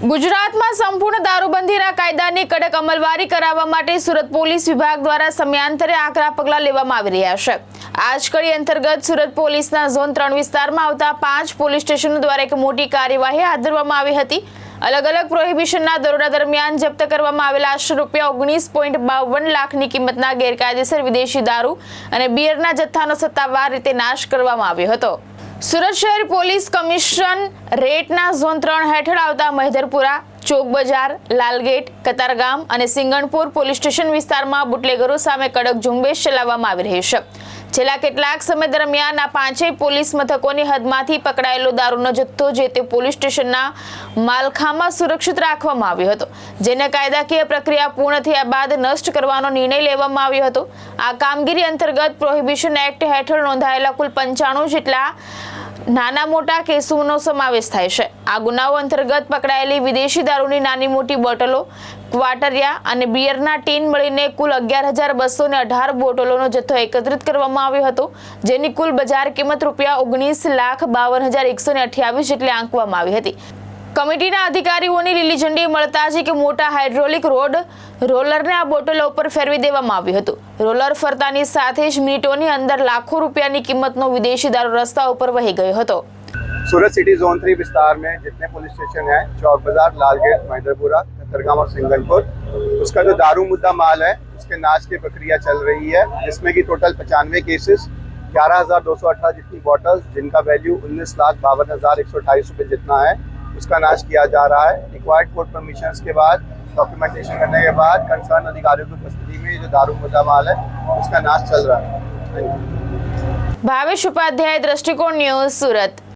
ગુજરાતમાં સંપૂર્ણ દારૂબંધીના કાયદાની કડક અમલવારી કરાવવા માટે સુરત પોલીસ વિભાગ દ્વારા સમયાંતરે આકરા પગલાં લેવામાં આવી રહ્યા છે। આ જ કડી અંતર્ગત સુરત પોલીસના ઝોન 3 વિસ્તારમાં આવતા 5 પોલીસ સ્ટેશનો દ્વારા એક મોટી કાર્યવાહી હાથ ધરવામાં આવી હતી। अलग अलग प्रोहिबिशनના દરોડા દરમિયાન જપ્ત કરવામાં આવેલા આશરે ₹19.52 લાખની કિંમતના ગેરકાયદેસર વિદેશી દારૂ અને બિયરના જથ્થાનો સત્તાવાર રીતે નાશ કરવામાં આવ્યો હતો। સુરત શહેર પોલીસ કમિશન રેટના ઝોન 3 હેઠળ આવતા મહેદરપુરા, ચોક બજાર, લાલગેટ, કતારગામ અને સિંગણપુર પોલીસ સ્ટેશન વિસ્તારમાં બુટલેગરો સામે કડક ઝુંબેશ ચલાવવામાં આવી રહી છે। છેલ્લા કેટલાક સમય દરમિયાન આ પાંચેય પોલીસ મથકોની હદમાંથી પકડાયેલો દારૂનો જથ્થો જે તે પોલીસ સ્ટેશનના માલખામાં સુરક્ષિત રાખવામાં આવ્યો હતો, જેને કાયદાકીય પ્રક્રિયા પૂર્ણ થયા બાદ નષ્ટ કરવાનો નિર્ણય લેવામાં આવ્યો હતો। આ કામગીરી અંતર્ગત પ્રોહિબિશન એક્ટ હેઠળ નોંધાયેલા કુલ 95 જેટલા નાના મોટા કેસોનો સમાવેશ થાય છે। આ ગુનાઓ અંતર્ગત પકડાયેલી વિદેશી દારૂની નાની મોટી બોટલો, ક્વાટરિયા અને બિયરના ટીન મળીને કુલ 11,218 બોટલોનો જથ્થો એકત્રિત કરવામાં આવ્યો હતો, જેની કુલ બજાર કિંમત ₹19,52,128 જેટલી આંકવામાં આવી હતી। કમિટીના અધિકારીઓની લીલી ઝંડી મળતા જ એક મોટા હાઇડ્રોલિક રોલરને આ બોટલો ઉપર ફેરવી દેવામાં આવ્યું હતું। રોલર ફરતાની સાથે જ મિનિટોની અંદર લાખો રૂપિયાની કિંમતનો વિદેશી દારૂ રસ્તા ઉપર વહી ગયો હતો। सूरत सिटी जोन 3 विस्तार में जितने पुलिस स्टेशन हैं, चौक बाजार, लालगेट, महेंद्रपुरा, कतरगाम और सिंगनपुर, उसका जो दारू मुद्दा माल है उसके नाश की प्रक्रिया चल रही है, जिसमें कि टोटल 95 केसेस, 11,218 जितनी बॉटल्स जिनका वैल्यू 19,52,128 रुपये जितना है, उसका नाश किया जा रहा है। रिक्वायर्ड कोर्ट परमिशन के बाद डॉक्यूमेंटेशन करने के बाद कंसर्न अधिकारियों की उपस्थिति में जो दारू मुद्दा माल है उसका नाश चल रहा है। भावेश उपाध्याय, दृष्टिकोण न्यूज़, सूरत।